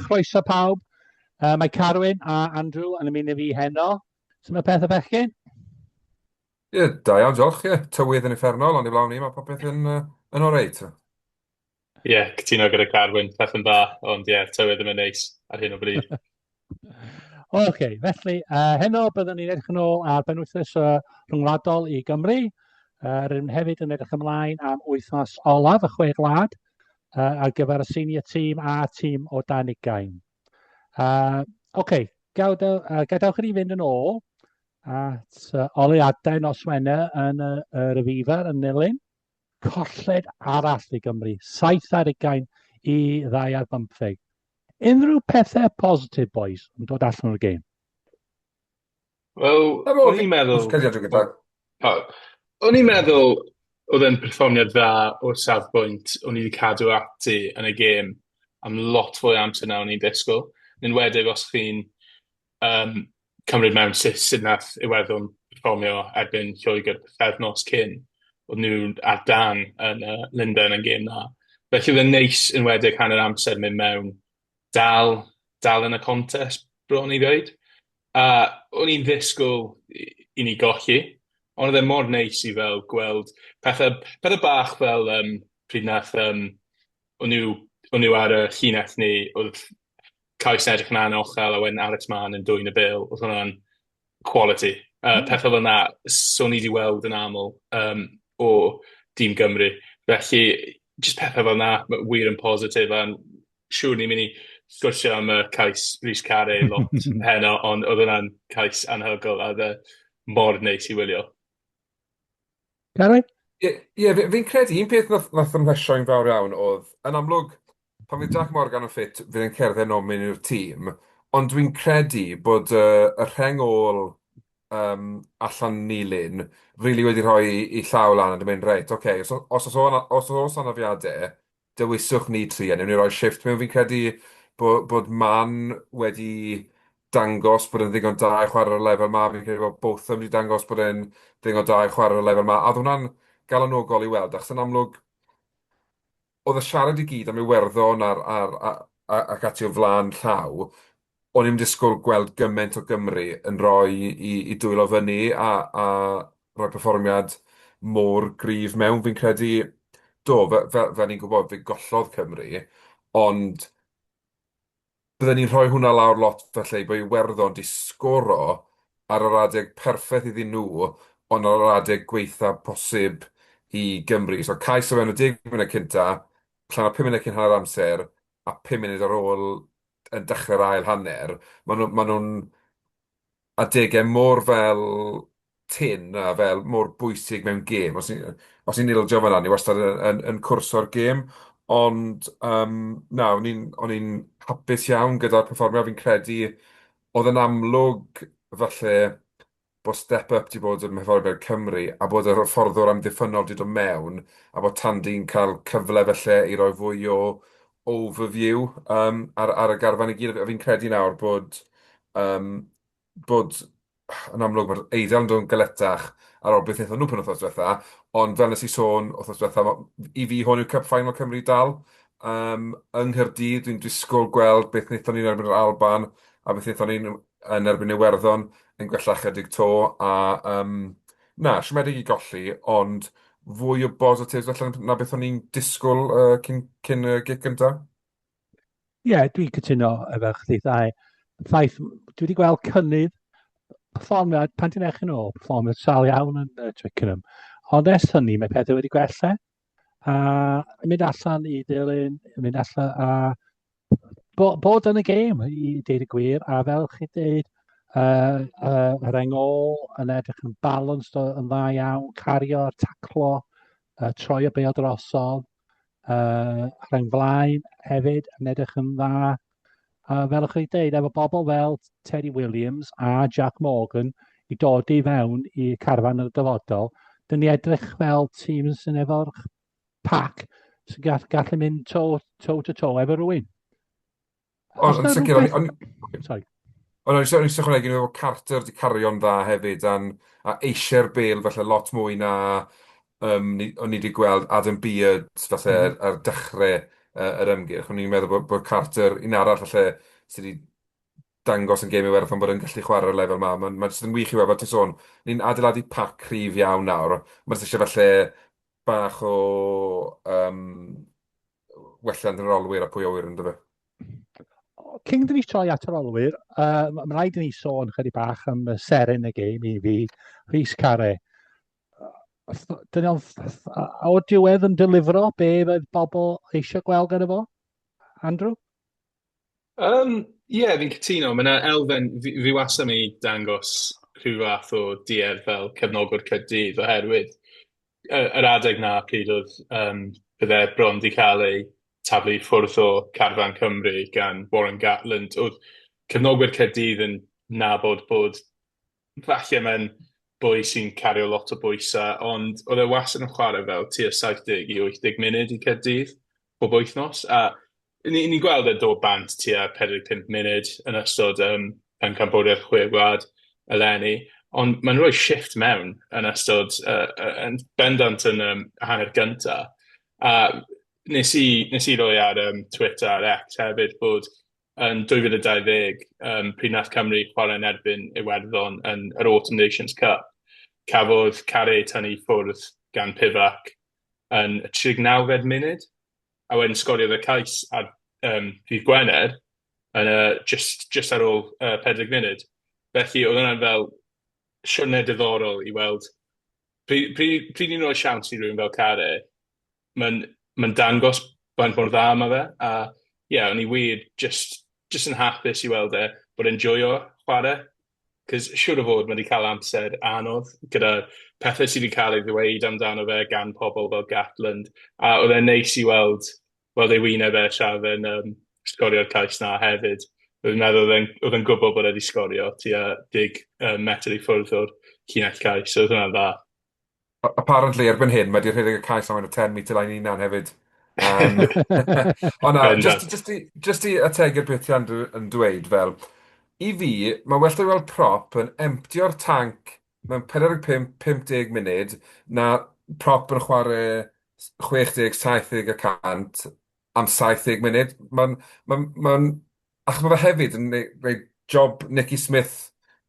chroeso pawb. Mae Carwyn a Andrew yn ymuno fi heno. Sy'n mae peth y bechgyn? Ie, da iawn, diolch. Ie, tywydd yn effernol, ond i blawn ni, mae popeth yn oreit. Ie, cytuno gyda Carwyn, peth yn dda, ond ie, tywydd yn neis ar hyn o bryd. Oce, felly heno byddwn ni'n edrych yn ôl ar benwythnos rhyngwladol i Gymru. Rydym hefyd yn edrych ymlaen am wythnos olaf y Chwe Gwlad ar gyfer y senior tîm a tîm o dan ugain. Oce, gadewch i ni fynd yn ôl at oleuadau nos Wener yn y Rhyfeifr yn Nulyn. Colled arall i Gymru, 7 ar 20 i 2 ar 15. Unrhyw pethau positif, boys, yn dod allan o'r gêm? Wel, o'n i'n meddwl... O'n i'n meddwl oedd e'n perfformiad dda o'r safbwynt o'n i wedi cadw ati yn y gêm am lot fwy amser na o'n i'n disgwyl. Yn enwedig os chi'n cymryd mewn sut nath Iwerddon perfformio erbyn Lloegr pythefnos cyn. Oedd nhw ar dan yn Lundain yn gêm na. Felly oedd e'n neis yn enwedig hanner amser mynd mewn dal yn y contest, bron i ddweud. O'n i'n ddisgwyl i ni golli, ond oedd e mor neis i fel gweld pethau bach fel pryd nath o'n nhw ar y llinell ni, oedd cais yn edrych yn anochel a wedyn Alex Maen yn dwy'n y bil, oedd hwnna'n quality. Pethau fel yna, so ni wedi weld yn aml o dîm Gymru. Felly, just pethau fel yna, wir yn positif, a'n siŵr ni'n mynd i sgwrsio am y cais Rhys Carre lot heno, ond oedd hwnna'n cais anhygol a oedd mor neis i wylio. Carwyn? Ie, fi'n credu un peth nath ymhlesio'n fawr iawn oedd, yn amlwg, pan fydd Jack Morgan yn ffit, fydd yn cerdded nomin i'r tîm, ond dwi'n credu bod y rheng ôl allan nilyn really wedi rhoi i llaw lan a dim mynd reit, okay, os oes anafiadau, dewiswch ni tri, a ni'n rhoi shift mewn. Fi'n credu bod Man wedi dangos bod yn ddigon da i chwarae ar y lefel ma. Fi'n credu bod both wedi dangos bod yn ddigon da i chwarae ar y lefel ma. A oedd hwnna'n galonogol i weld, achos yn amlwg, oedd y siarad i gyd am Iwerddon ac ati o flaen llaw, o'n i'n disgwyl gweld gymaint o Gymru yn rhoi i dwylo fyny a rhoi perfformiad mor gryf mewn. Fi'n credu, fel ni'n gwybod, fe gollodd Cymru, ond bydden ni'n rhoi hwnna lawr lot felly bod Iwerddon di sgoro ar yr adeg perffaith iddyn nhw, ond ar yr adeg gweitha posib i Gymru. So cais o fewn y 10 munud cynta, allan o 5 munud cyn hanner amser, a 5 munud ar ôl yn dechrau'r ail hanner, maen nhw'n adegau mor fel tin a fel mor bwysig mewn gêm. Os ni'n ildio fan'na, ni wastad yn cwrso'r gêm, ond na, o'n i'n hapus iawn gyda'r perfformio. Fi'n credu oedd yn amlwg falle bod step up di bod yn hyfforddiant Cymru a bod yr fforddwr amddiffynol di dod mewn a bod Tandi'n cael cyfle felly i roi fwy o overview ar y garfan i gyd. A fi'n credu nawr bod yn amlwg mae'r Eidal yn dod yn galetach ar ôl beth wnaethon nhw pan wythnos diwetha, ond fel nes i sôn wythnos diwetha, i fi hwn yw'r Cup Final Cymru dal. Yng Nghaerdydd dwi'n disgwyl gweld beth wnaethon ni'n erbyn yr Alban a beth wnaethon ni'n yn erbyn Iwerddon yn gwella chydig to a na, siomedig i golli, ond fwy o positives felly na beth o'n i'n disgwyl cyn y gig gyntaf. Ie, dwi'n cytuno efo chdi ddau. Ffaith, dwi wedi gweld cynnydd perfformiad, pan ti'n eich yn ôl, perfformiad sal iawn yn Twickenham. Ond ers hynny, mae pethau wedi gwella. Mynd allan i dilyn, mynd allan a bod yn y gêm, i deud y gwir, a fel chi dweud, yr engol yn edrych yn balanced yn dda iawn, cario, taclo, troi o beo drosodd, rhain flaen hefyd yn edrych yn dda. Fel ych chi dweud, efo bobl fel Terry Williams a Jack Morgan i dod i fewn i carfan y dyfodol, dyn ni edrych fel tîm sy'n efo'r pac sy'n gallu mynd toe-to-toe efo rhywun. Ond yn sicr, Sorry. Ond o'n i'n ychwanegu nhw efo Carter di cario'n dda hefyd a eisiau'r bêl felly lot mwy na o'n i wedi gweld Adam Beard felly ar dechrau yr ymgyrch. O'n i'n meddwl bod Carter un arall lle sydd wedi dangos yn gêm Iwerddon bod yn gallu chwarae'r lefel yma. Mae'n jyst yn wych i weld, fel ti'n sôn, ni'n adeiladu pac cryf iawn nawr. Mae'n eisiau falle bach o welliant yn yr olwyr a pwy o wyr yn dyfa. Cyn dyn ni troi at yr olwyr, mae'n rhaid i ni sôn chydig bach am y seren y gêm i fi, Rhys Care. O diwedd yn delifro be fydd bobl eisiau gweld gyda fo? Andrew? Ie, fi'n cytuno. Mae yna elfen, fi wastad mi dangos rhyw fath o duedd fel cefnogwr Caerdydd oherwydd yr adeg na pryd oedd bydde bron di cael ei taflu ffwrdd o Carfan Cymru gan Warren Gatland. Oedd cefnogwyr Caerdydd yn nabod bod falle mae'n bwy sy'n cario lot o bwysau, ond oedd e wastad yn chwarae fel tua 70 i 80 munud i Caerdydd bob wythnos, a ni'n gweld e dod bant tua 45 munud yn ystod yn campwriaeth Chwe Gwlad eleni, ond mae'n rhoi shift mewn yn ystod yn bendant yn hanner gynta. A nes i roi ar Twitter ar X hefyd bod yn 2020, pryd nath Cymru chwarae'n erbyn Iwerddon yn yr Autumn Nations Cup, cafodd Care tynnu ffwrdd gan Pifac yn 39 munud, a wedyn sgoriodd y cais ar ddydd Gwener yn just ar ôl 40 munud. Felly oedd hwnna'n fel siwrne diddorol i weld pryd ni'n rhoi siawns i rhywun fel Care, mae'n dangos faint mor dda yma fe, a o'n i wir just yn hapus i weld e bod e'n joio chwarae, cos siwr o fod mae wedi cael amser anodd gyda pethau sydd wedi cael ei ddweud amdano fe gan pobl fel Gatland, a oedd e'n neis i weld ei wyneb e tra fe'n sgorio'r cais na hefyd. Dwi'n meddwl oedd e'n gwybod bod e wedi sgorio tua 10 metr i ffwrdd o'r llinell cais, so oedd hwnna'n dda. Apparently, erbyn hyn, mae wedi rhedeg y cais am 10 metr lain unan hefyd. Ond na, just i ategu'r beth ti yn dweud fel, i fi, mae well i weld prop yn emptio'r tank mewn 45-50 munud na prop yn chwarae 60-70 y cant am 70 munud. Achos mae fe hefyd yn gwneud job Nicky Smith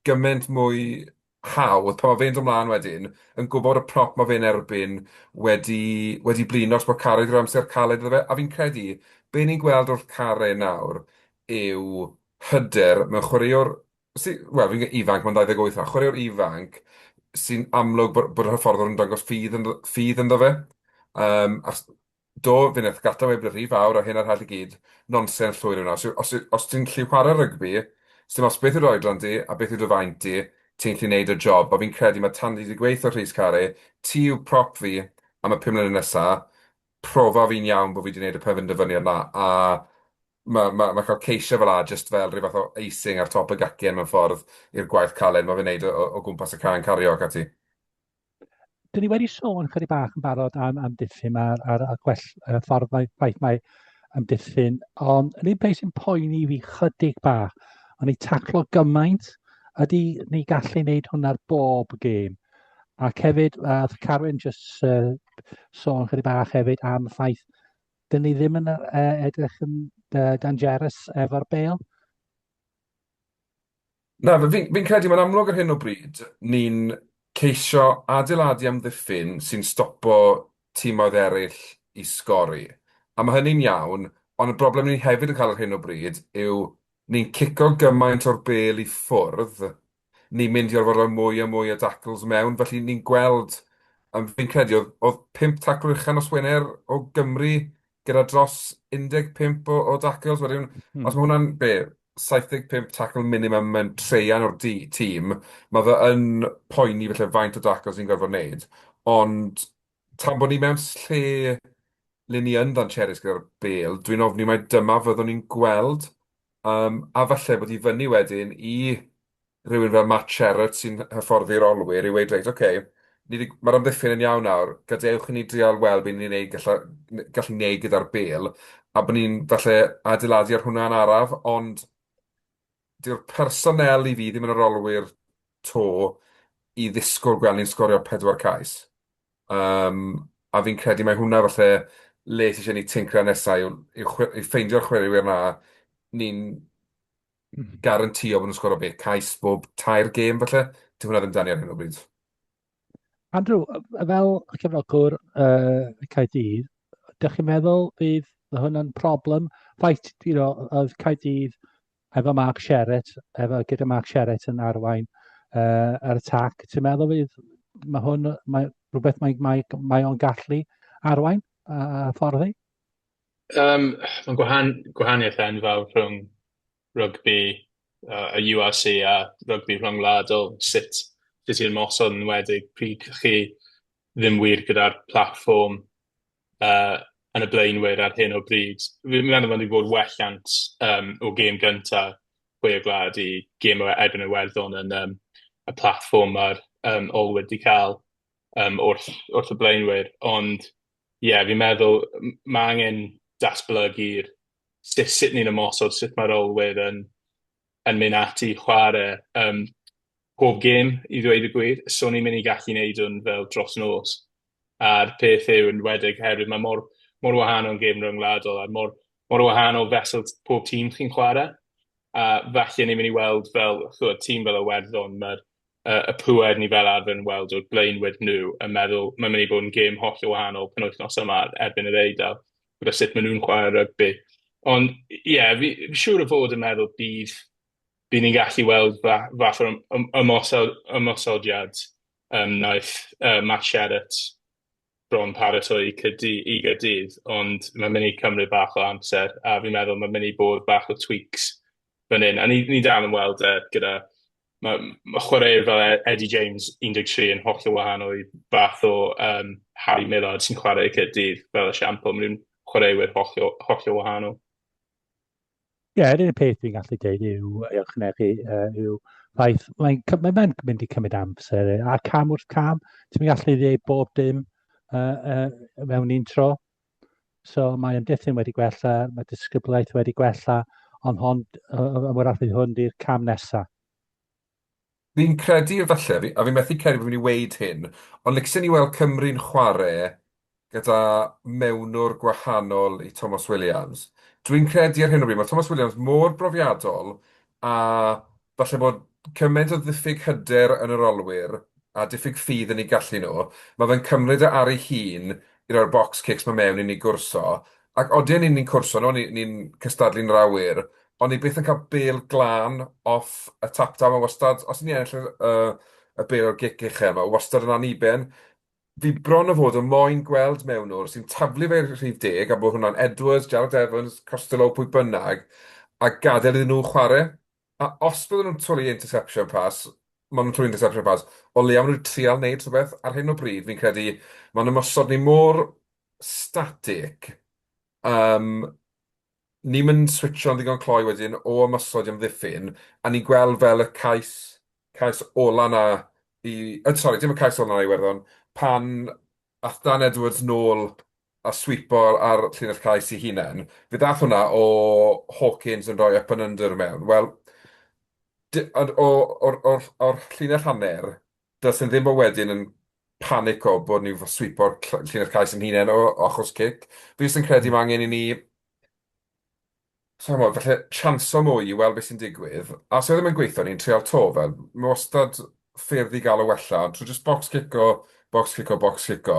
gymaint mwy hawdd pan mae fe'n dod ymlaen wedyn yn gwybod y prop mae fe'n erbyn wedi blino os bod Care drwy'r amser caled iddo fe. A fi'n credu, be ni'n gweld o'r Care nawr yw hyder mewn chwaraewr, wel fi'n ifanc, mae'n 28 na, chwaraewr ifanc sy'n amlwg bod y hyfforddwr yn dangos ffydd ynddo fe. Do, fe wnaeth gadael web y rhy fawr a hyn ar hal i gyd, nonsens llwyr yna. Os ti'n lli chwarae rygbi, sy'n os beth yw'r oedran di a beth yw'r faint di, ti'n lli wneud y job. A fi'n credu mae tan wedi gweithio Rhys Care, ti yw prop fi am y 5 mlynedd nesaf, profa fi'n iawn bod fi wedi gwneud y penderfyniad yna. A mae cael ceisio fel a, just fel rhyw fath o icing ar top y gacen mewn ffordd i'r gwaith caled mae fe'n wneud o gwmpas y caen cario ac ati. Dyn ni wedi sôn chydig bach yn barod am diffyn a'r ffordd mae amddiffyn, ond yr un peth sy'n poeni fi chydig bach, ond ni taclo gymaint, ydy ni gallu wneud hwnna'r bob gêm. Ac hefyd, Carwyn jyst sôn chydig bach hefyd am y ffaith, dyn ni ddim yn edrych yn dangerous efo'r bêl. Na, fi'n credu mae'n amlwg ar hyn o bryd, ni'n ceisio adeiladu amddiffyn sy'n stopo tîmoedd eraill i sgori. A mae hynny'n iawn, ond y broblem ni hefyd yn cael ar hyn o bryd yw ni'n cico gymaint o'r bêl i ffwrdd, ni'n mynd i orfod rhoi mwy a mwy o tackles mewn, felly ni'n gweld, fi'n credu, oedd 5 tacl uchan o Swener o Gymru gyda dros 15 o tackles. Wedyn, os mae hwnna'n 75 tackle minimum yn treian o'r tîm, mae fe yn poeni felly faint o tackles ni'n gorfod wneud. Ond tan bod ni mewn lle le ni yn ddancherus gyda'r bêl, dwi'n ofni mai dyma fyddwn ni'n gweld. A falle bod i fyny wedyn i rhywun fel Matt Sherratt sy'n hyfforddi'r olwyr i weid, reit, oce, mae'r amddiffyn yn iawn nawr, gadewch i ni drial weld beth ni'n gallu neud gyda'r bêl, a bod ni'n falle adeiladu ar hwnna'n araf, ond dyw'r personel i fi ddim yn yr olwyr to i ddisgwyl gweld ni'n sgorio 4 cais. A fi'n credu mai hwnna falle le sydd eisiau ni tincra nesaf yw ffeindio'r chwaraewyr na, ni'n garantio bod nhw'n sgoro beth, cais bob tair gêm falle. Di hwnna ddim dani ar hyn o bryd. Andrew, fel cefnogwr Caerdydd, ydych chi'n meddwl bydd hwnna'n problem? Ffaith, oedd Caerdydd efo Mark Sherritt, gyda Mark Sherritt yn arwain yr atac. Ti'n meddwl bydd rhywbeth mae o'n gallu arwain a fforddi? Mae'n gwahaniaeth enfawr rhwng rugby y URC a rugby rhyngwladol. Sut yw'r mosod yn wedig pryd chi ddim wir gyda'r platfform yn y blaenwyr ar hyn o bryd. Fi'n meddwl bod wedi bod wellant o gêm gyntaf Chwe Gwlad i gêm o erbyn Iwerddon yn y platfform mae'r olwyd wedi cael wrth y blaenwyr. Ond fi'n meddwl mae angen datblygu'r sut ni'n ymosod, sut mae'r olwyr yn mynd ati chwarae pob gêm i ddweud y gwir. So ni'n mynd i gallu gwneud hwn fel dros nos. A'r peth yw yn wedig herwydd mae mor wahanol gêm ryngwladol a mor wahanol fesel pob tîm chi'n chwarae. A falle ni'n mynd i weld fel tîm fel Iwerddon, mae'r y pŵer ni fel arfer yn weld o'r blaenwyr nhw yn meddwl mae'n mynd i bod yn gêm holl wahanol penwythnos yma erbyn yr Eidal, gyda sut maen nhw'n chwarae rygbi. Ond fi siŵr o fod yn meddwl bydd ni'n gallu weld fath o'r ymosodiad naeth Matt Sherritt bron paratoi i Nghaerdydd, ond mae'n mynd i cymryd bach o amser, a fi'n meddwl mae'n mynd i bod bach o tweaks fan hyn. A ni dal yn weld gyda mae chwaraewyr fel Eddie James 13 yn holl o wahanol i fath o Harry Millard sy'n chwarae i Nghaerdydd fel esiampl. Mae'n chwaraewyr holl o wahanol. Yr unig peth fi'n gallu dweud yw ffaith, mae'n mynd i cymryd amser, a cam wrth cam, ti'n gallu dweud bob dim mewn un tro. So mae ymddiffyn wedi gwella, mae disgyblaeth wedi gwella, ond wrach fydd hwn di'r cam nesaf. Fi'n credu falle, a fi'n methu credu bod fi'n ei weid hyn, ond licsen ni weld Cymru'n chwarae gyda mewnwr gwahanol i Thomas Williams. Dwi'n credu ar hyn o bryd, mae Thomas Williams mor brofiadol a falle bod cymaint o ddiffyg hyder yn yr olwyr a diffyg ffydd yn ei gallu nhw, mae fe'n cymryd ar ei hun i roi'r box kicks mae mewn i ni gwrso. Ac odi'n ni'n cwrso, ni'n cystadlu'n rawyr, ond ni byth yn cael bêl glân off y tap-down. Mae wastad, os ni'n ennill y bêl o'r gic uchel, mae wastad yn aniben. Fi bron o fod yn moyn gweld mewnwr sy'n taflu fe'r rhif 10 a bod hwnna'n Edwards, Jared Evans, Costello, pwy bynnag, a gadael iddyn nhw chwarae. A os bydden nhw'n twli interception pass, maen nhw'n twli interception pass, o leia maen nhw'n trial wneud rhywbeth ar hyn o bryd, fi'n credu maen ymosod ni mor static. Ni'n mynd switcho'n ddigon cloi wedyn o ymosod i amddiffyn, a ni'n gweld fel y cais ola na sorry, dim y cais ola na i Iwerddon, pan ath Dan Edwards nôl a swipo ar llinell cais ei hunain, fe ddath hwnna o Hawkins yn rhoi up and under mewn. Wel, o'r llinell hanner, dylsyn ddim o wedyn yn panico bod ni'n swipo'r llinell cais yn hunain o achos cic. Fi jyst yn credu mae angen i ni falle chanso mwy i weld beth sy'n digwydd. A os ddim yn gweithio, ni'n trial to fel. Mae wastad ffyrdd i gael o wella. Trwy just box kico, box kico, box kico.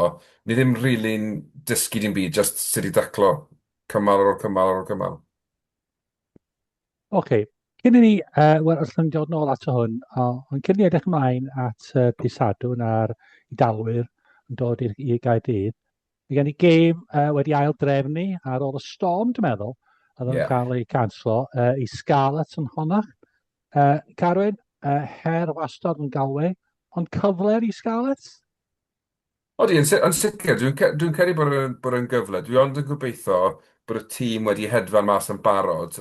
Ni ddim rili'n dysgu dim byd, just sydd i daclo cymal o'r cymal o'r cymal. OK. Cyn i ni, wrth yn dod nôl at hwn, ond cyn i edrych ymlaen at Sadwrn a'r Idalwyr yn dod i Gaerdydd, mae gen i gêm wedi ail drefnu ar ôl y storm, dwi'n meddwl, a ddim cael ei canslo, i Scarlett yn honnach. Carwyn, her wastad yn galwe, ond cyfler i Scarlett? Odi, yn sicr, dwi'n credu bod yn gyfle. Dwi ond yn gobeithio bod y tîm wedi hedfan mas yn barod.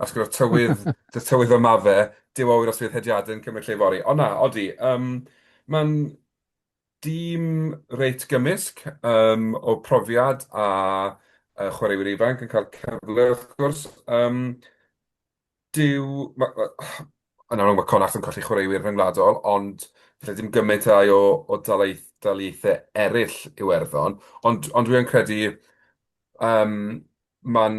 As gyda'r tywydd yma fe, dim owyr os fydd hediadau'n cymryd lle fori. Ond na, odi, mae'n dîm reit gymysg o profiad a chwaraewyr ifanc yn cael cyfle, wrth gwrs. Yn amlwg mae Connacht yn colli chwaraewyr rhyngwladol, ond felly dim gymaint o dalaethau eraill Iwerddon. Ond dwi'n credu Mae'n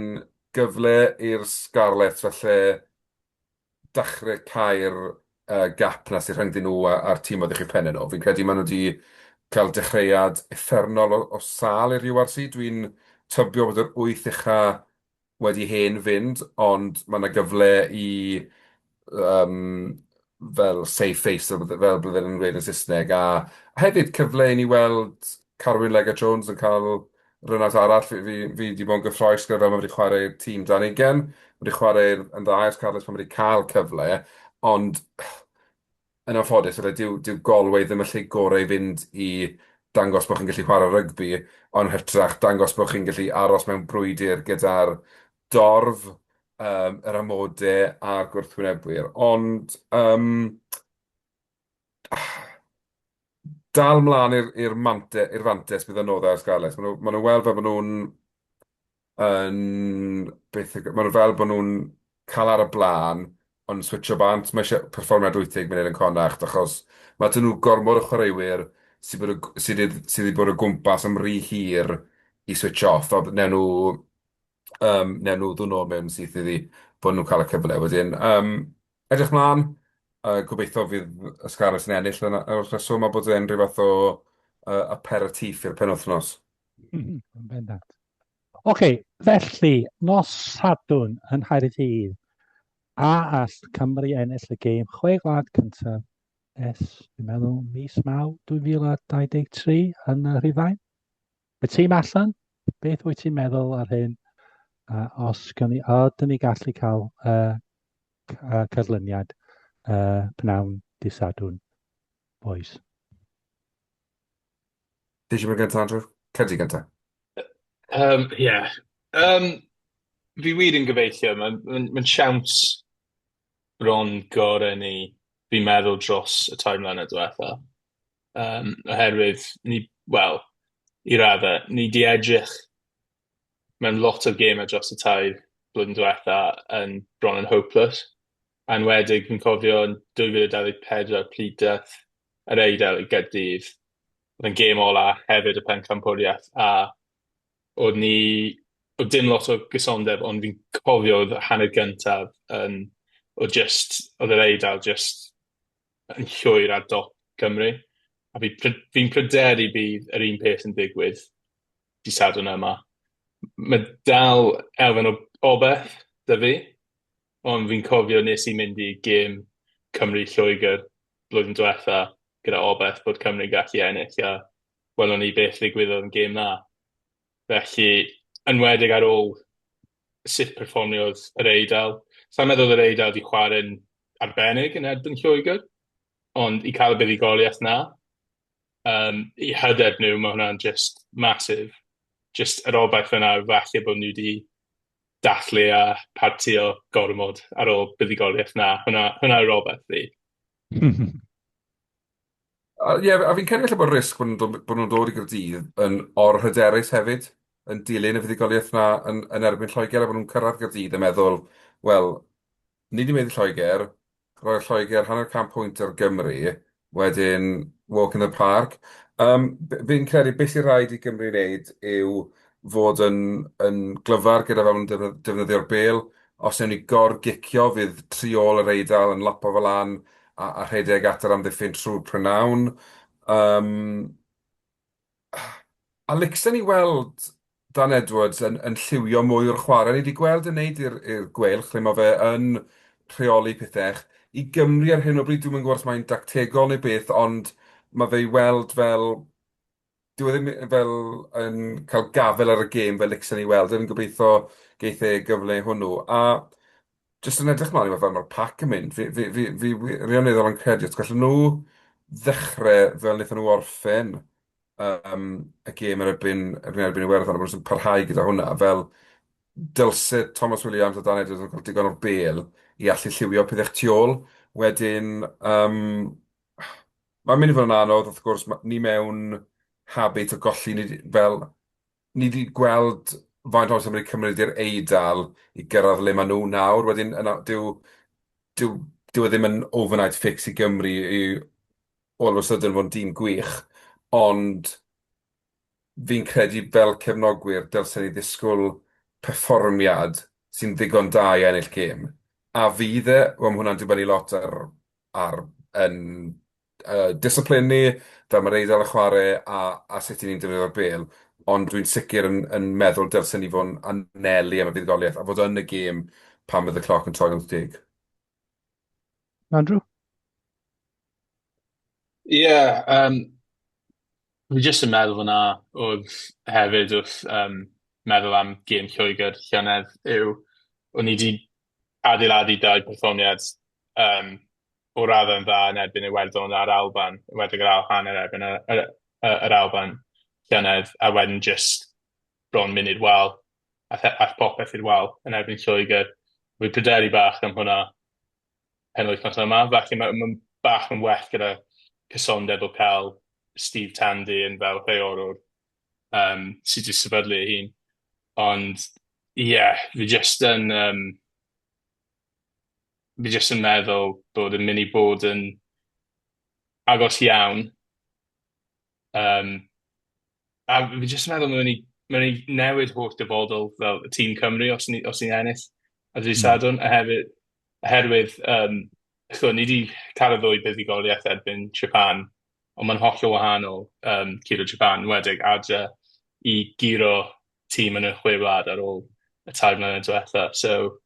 gyfle i'r Scarlets felly dechrau cael gap na sy'n rhyngdyn nhw a'r tîm oedd eich pennau nhw. Fi'n credu maen nhw wedi cael dechreuad effernol o sal i'r URC. Dwi'n tybio bod yr 8 ucha wedi hen fynd, ond mae yna gyfle i fel save face, fel byddwn yn dweud yn Saesneg, a hefyd cyfle i ni weld Carwyn Jones yn cael rynat arall. Fi wedi bod yn gyffroes gyda fel mae wedi chwarae'r tîm dan 20, wedi chwarae yn dda i'r Scarlets pan wedi cael cyfle, ond yn anffodus, dyw golwau ddim y lle gorau i fynd i dangos bod chi'n gallu chwarae rygbi, ond hytrach dangos bod chi'n gallu aros mewn brwydr gyda'r dorf, yr amodau a'r gwrthwynebwyr. Ond dal mlaen i'r fantes bydd yn oddau ar Scarlets. Maen nhw weld fel bod nhw'n maen nhw fel bod nhw'n cael ar y blaen, ond switcho bant. Mae eisiau perfformiad 80 munud yn connacht, achos mae dyn nhw gormod o chwaraewyr sydd wedi bod o gwmpas am rhy hir i switch off. A newn nhw ddod nôl mewn syth iddi bod nhw'n cael y cyfle wedyn. Edrych mlaen, gobeithio fydd y Scarlets yn ennill o'r rheswm a bod e'n rhyw fath o aperitif i'r penwythnos. Yn bendant. Felly, nos Sadwrn yn Nghaerdydd, all Cymru ennill y gêm Chwe Gwlad cyntaf dwi'n meddwl, mis Maw 2023 yn y Rhufain. Y tîm allan, beth wyt ti'n meddwl ar hyn? Os ydyn ni gallu cael cyrlyniad pnawn dydd Sadwrn, boys? Ti eisiau mynd gyntaf, Andrew? Cedi gyntaf. Fi wir yn gobeithio. Mae'n siawns bron gorau ni, fi'n meddwl, dros y tair mlynedd diwetha. Oherwydd, i raddau, ni di edrych mewn lot o gemau dros y tair blwyddyn diwetha yn bron yn hopeless. Enwedig, fi'n cofio yn 2024 plydedd yr Eidal i Gaerdydd. Oedd yn gêm ola hefyd y pencampwriaeth, a oedd dim lot o gysondeb, ond fi'n cofio oedd hanner gyntaf oedd yr Eidal just yn llwyr ar dop Cymru. A fi'n pryderu bydd yr un peth yn digwydd dydd Sadwrn yma. Mae dal elfen o obeth dy fi, ond fi'n cofio nes i mynd i gêm Cymru Lloegr blwyddyn diwetha gyda obeth bod Cymru gallu ennill, a welon ni beth ddigwyddodd yn gêm na. Felly, enwedig ar ôl sut perfformiodd yr Eidal. Sa'n meddwl yr Eidal di chwarae'n arbennig yn erbyn Lloegr, ond i cael y buddigoliaeth na, i hyder nhw, mae hwnna'n just massive. Just yr obaith yna, falle bod nhw wedi dathlu a partio gormod ar ôl buddigoliaeth na. Hwnna'r obaith fi. A fi'n credu felly bod risg bod nhw'n dod i Gaerdydd yn orhyderus hefyd, yn dilyn y fuddigoliaeth na yn erbyn Lloegr, a bod nhw'n cyrraedd Gaerdydd yn meddwl, wel, ni di mynd i Lloegr, roi'r Lloegr hanner 100 pwynt ar Gymru, wedyn walk in the park. Fi'n credu beth sy'n rhaid i Gymru wneud yw fod yn glyfar gyda fel yn defnyddio'r bêl. Os ewn ni gor-gicio, fydd triol yr Eidal yn lapo fel lan a rhedeg at yr amddiffyn trwy'r prynawn. A licsen ni weld Dan Edwards yn lliwio mwy o'r chwarae. Ni wedi gweld yn neud i'r gwelch, lle mae fe yn rheoli pethau. I Gymru ar hyn o bryd, dwi'n yn gwrs mae'n dactegol neu beth, ond mae fe i weld fel... Dwi ddim fel yn cael gafel ar y gêm fel licsen ni weld. Dwi'n gobeithio geith e gyfle hwnnw. A jyst yn edrych mlaen i fel mae'r pac yn mynd, fi rioneddol yn credu, os gallen nhw ddechrau fel wnaethon nhw orffen y gêm yr erbyn Iwerddon, a bod nhw'n parhau gyda hwnna, fel dylse Thomas Williams a Dan Edwards yn cael digon o'r bêl i allu lliwio pethau tu ôl. Wedyn, mae'n mynd i fod yn anodd, wrth gwrs, ni mewn habit o golli, ni wedi gweld faint oes ymwneud cymryd i'r Eidal i gyrraedd le maen nhw nawr. Wedyn, dyw e ddim yn overnight fix i Gymru i all of a sudden fod yn dîm gwych. Ond fi'n credu fel cefnogwyr dylsen ni ddisgwyl perfformiad sy'n ddigon da i ennill gêm. A fydd e, wel, mae hwnna'n dibynnu lot ar yn, disciplin ni, fel mae'r eidl y chwarae a sut i ni'n defnyddio'r bêl. Ond dwi'n sicr yn meddwl dylsen ni fod yn anelu am y fuddugoliaeth a fod yn y gêm pan bydd y cloc yn troi 90. Andrew? Ie, fi jyst yn meddwl fyna oedd hefyd wrth meddwl am gêm Lloegr llynedd yw, o'n i wedi adeiladu dau perfformiad o raddau yn dda yn erbyn Iwerddon a'r Alban, wedi gael hanner erbyn yr Alban llynedd, a wedyn just bron munud wal, a popeth i'r wal yn erbyn Lloegr. Fi pryderu bach am hwnna penwythnos yma, felly mae'n bach yn well gyda cysondeb o cael Steve Tandy yn fel rheolwr sydd wedi sefydlu ei hun. Ond fi jyst yn meddwl bod yn mynd i bod yn agos iawn. A fi jyst yn meddwl mae'n i newid holl dyfodol fel y tîm Cymru os ni'n ennill a dydd Sadwrn, oherwydd ni wedi cael y ddwy buddigoliaeth erbyn Japan, ond mae'n hollol wahanol curo Japan, wedig adre i giro tîm yn y Chwe Gwlad ar ôl y 2 mlynedd diwetha. So,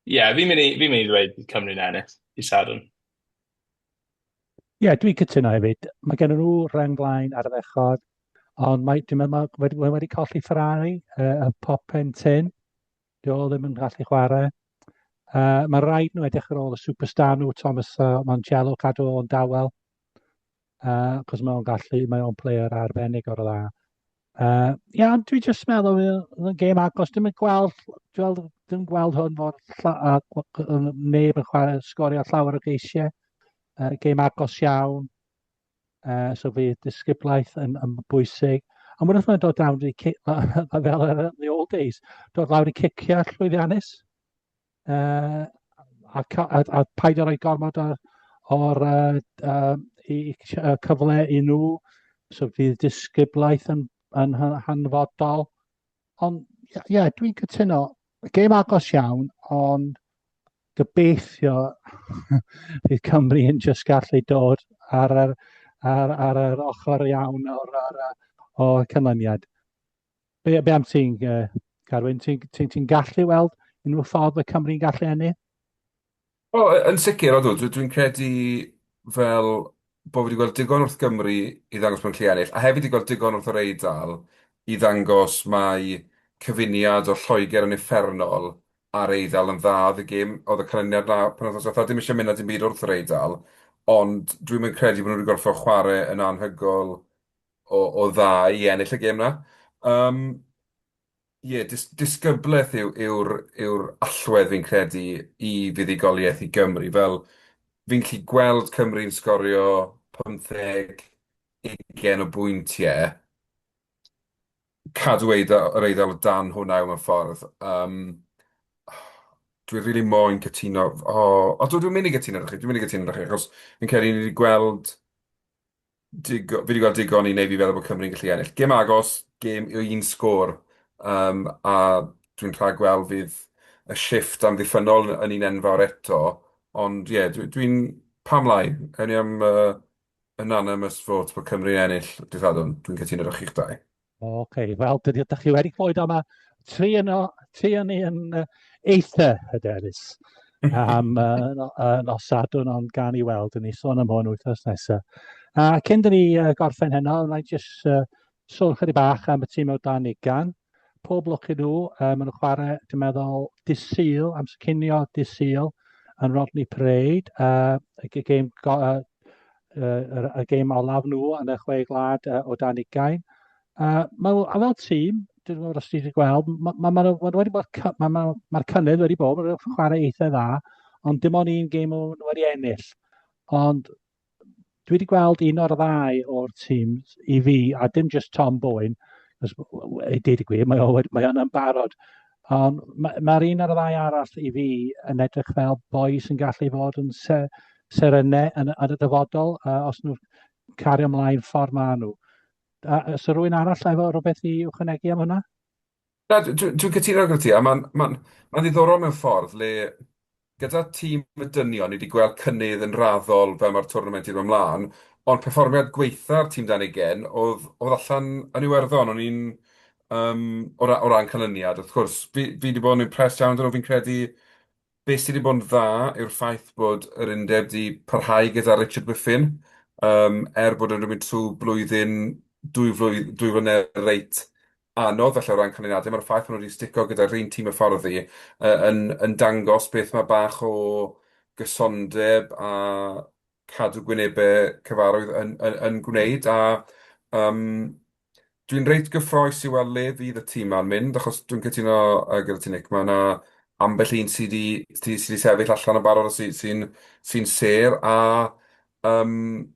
fi'n mynd i ddweud Cymru'n ennill i Sadwrn. Dwi'n cytuno hefyd. Mae gen nhw rhenglaen ar y ddechod, ond dwi'n meddwl mae wedi colli Ferrari, y Popen Tin. Dio ddim yn gallu chwarae. Mae rhaid nhw edrych ar ôl y superstar nhw, Thomas Mancello, cadw o'n dawel. Cos mae o'n player arbennig o'r dda. Dwi jyst meddwl yn gêm agos, dwi'n gweld hwn fod neb yn chwarae sgorio llawer o geisiau. Gêm agos iawn, so fydd disgyblaeth yn bwysig. Ond wrth mae'n dod lawr i fel the old days, dod lawr i cicio llwyddiannus. A paid o roi gormod o'r cyfle i nhw, so fydd disgyblaeth yn hanfodol. Ond dwi'n cytuno, gêm agos iawn, ond gobeithio bydd Cymru yn just gallu dod ar yr ochr iawn o'r canlyniad. Be am ti'n, Carwyn? Ti'n gallu weld unrhyw ffordd y Cymru'n gallu ennill? Yn sicr, dwi'n credu fel bod wedi gweld digon wrth Gymru i ddangos mewn lle ennill, a hefyd wedi gweld digon wrth yr Eidal i ddangos mae cyfuniad o Lloegr yn effernol a'r Eidal yn dda y gêm. Oedd y canlyniad na pan oedd oedd ddim eisiau mynd at dim byd wrth yr Eidal, ond dwi'n mynd credu bod nhw wedi gorfod chwarae yn anhygol o dda i ennill y gêm na. Disgyblaeth yw'r allwedd fi'n credu i fuddugoliaeth i Gymru. Fel fi'n gallu gweld Cymru'n sgorio 15-20 o bwyntiau, cadw yr Eidal o dan hwnna mewn ffordd. Dwi'n rili moyn cytuno. Dwi'n mynd i cytuno â chi, achos fi'n credu ni wedi gweld fi wedi gweld digon i wneud fi feddwl bod Cymru'n gallu ennill. Gêm agos, gêm o un sgôr, a dwi'n rhaid gweld fydd y shifft amddiffynol yn un enfawr eto, ond dwi'n pam lai, enni am anonymous vote bod Cymru'n ennill dydd Sadwrn, dwi'n cytuno â chi'ch dau. Wel, ydych chi wedi clywed yma, tri yn ni yn eitha hyderus am nos Sadwrn, ond gan i weld, yn ni sôn am hwn wythnos nesaf. Cyn dyn ni gorffen heno, yna i jyst sôn chydig bach am y tîm o dan ugain. Pob lwc i nhw, maen nhw'n chwarae, dwi'n meddwl, dydd amser cinio dydd yn Rodney Parade. Y gêm olaf nhw yn y Chwe Gwlad o dan ugain. A fel tîm, dwi'n meddwl os ti wedi gweld, mae'r cynnydd wedi bod, mae'n chwarae eitha dda, ond dim ond un gêm wedi ennill. Ond dwi wedi gweld un o'r ddau o'r tîm i fi, a dim just Tom Bowen, i dweud y gwir, mae o'n barod. Ond mae'r un o'r ddau arall i fi yn edrych fel bois yn gallu fod yn serynau yn y dyfodol, os nhw'n cario ymlaen ffordd maen nhw. Os rhywun arall efo rhywbeth i ychwanegu am hwnna? Na, dwi'n cytuno gyda ti, a mae'n ddiddorol mewn ffordd le gyda tîm y dynion ni wedi gweld cynnydd yn raddol fel mae'r twrnament wedi mynd ymlaen, ond perfformiad gweitha'r tîm dan ugen oedd allan yn Iwerddon, o'n i'n o ran canlyniad, wrth gwrs, fi wedi bod yn impressed iawn dyn nhw, fi'n credu beth sydd wedi bod yn dda yw'r ffaith bod yr undeb wedi parhau gyda Richard Whiffin, bod yn mynd trwy blwyddyn, dwy flynedd reit anodd felly o ran canlyniadau, mae'r ffaith bod nhw wedi stico gyda'r un tîm y fforddi yn dangos beth mae bach o gysondeb a cadw gwynebau cyfarwydd yn gwneud, a dwi'n reit gyffroes i weld le fydd y tîm ma'n mynd, achos dwi'n cytuno gyda ti, Nick, mae yna ambell un sydd wedi sefyll allan o barod sy'n ser, a fi'n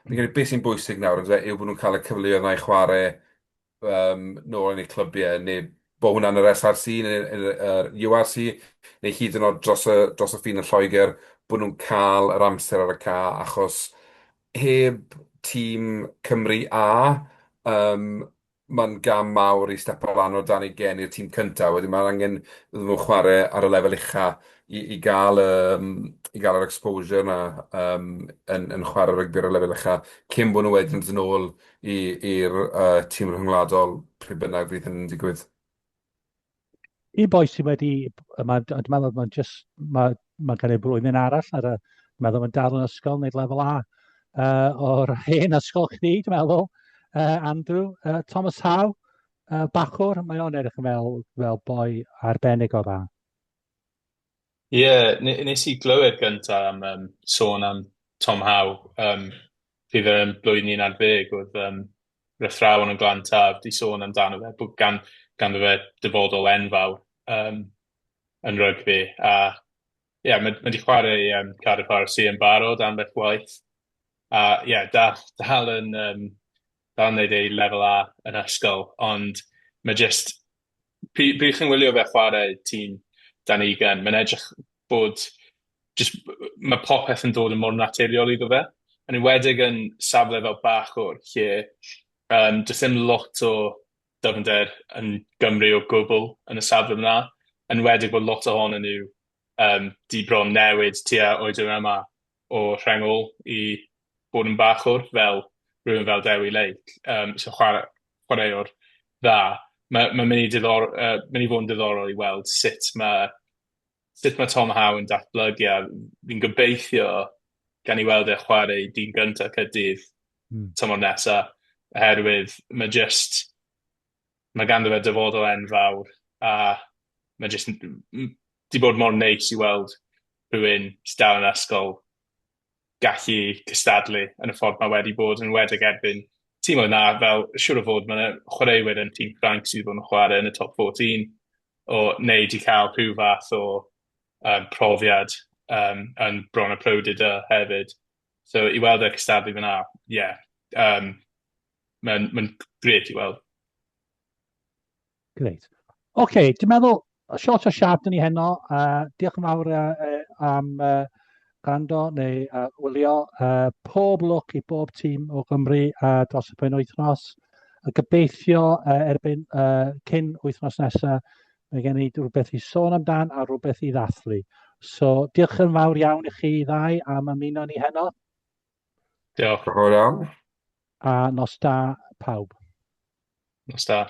credu beth sy'n bwysig nawr yw bod nhw'n cael y cyfleoedd yna i chwarae nôl yn eu clybiau, neu bod hwnna'n yr SRC neu yr URC, neu hyd yn oed dros y ffin yn Lloegr, bod nhw'n cael yr amser ar y ca, achos heb tîm Cymru mae'n gam mawr i stepo lan o dan ei gen i'r tîm cyntaf. Wedyn mae'n angen iddyn nhw chwarae ar y lefel ucha i gael yr exposure yna yn chwarae rygbi ar y lefel ucha, cyn bod nhw wedyn yn ôl i'r tîm rhyngwladol pryd bynnag fydd yn digwydd. Un boi sydd wedi, dwi'n meddwl mae'n cael ei blwyddyn arall dwi'n meddwl mae'n dal yn ysgol wneud lefel A o'r hen ysgol chdi, dwi'n meddwl, Andrew, Thomas Howe, bachwr, mae o'n edrych yn fel boi arbennig o dda. Nes i glywed gyntaf am sôn am Tom Howe, fydd yn blwyddyn 11 oedd Rythrawn yn Glan Taf di sôn amdano fe, bod ganddo fe dyfodol enfawr yn rygbi, a mae wedi chwarae Cardiff RC yn barod am beth waith, a dal yn neud ei lefel A yn ysgol, ond mae just pryd chi'n wylio fe chwarae tîm dan ugain, mae'n edrych bod mae popeth yn dod yn mor naturiol iddo fe, yn enwedig yn safle fel Bachwr, lle does ddim lot o dyfnder yn Gymru o gwbl yn y safle yna, yn enwedig bod lot ohonyn nhw di bron newid tua oedran yma o rhengol i bod yn Bachwr fel rhywun fel Dewi Lake, so chwaraewr dda. Mae'n mynd i fod yn diddorol i weld sut mae Tom Howe yn datblygu, a fi'n gobeithio gan i weld e chwarae dyn gyntaf Caerdydd tymor nesaf, oherwydd mae ganddo fe dyfodol enfawr, a mae di bod mor neis i weld rhywun sy'n dal yn ysgol gallu cystadlu yn y ffordd mae wedi bod yn wedig erbyn tîm o'na, fel siŵr o fod mae'n chwaraewyr yn tîm Ffrainc sydd bod yn chwarae yn y top 14 neu di cael rhyw fath o profiad yn bron y Pro D2 hefyd. So i weld y cystadlu fyna, mae'n gret i weld. Greit. Oce, dwi'n meddwl, short o siarp dyn ni heno. Diolch yn fawr am gwrando neu wylio. Pob lwc i bob tîm o Gymru dros y penwythnos. Gobeithio erbyn cyn wythnos nesaf, mae gen i rhywbeth i sôn amdan a rhywbeth i ddathlu. So, diolch yn fawr iawn i chi ddau am ymuno ni heno. Diolch. Diolch yn fawr iawn. A nos da pawb. Nos da.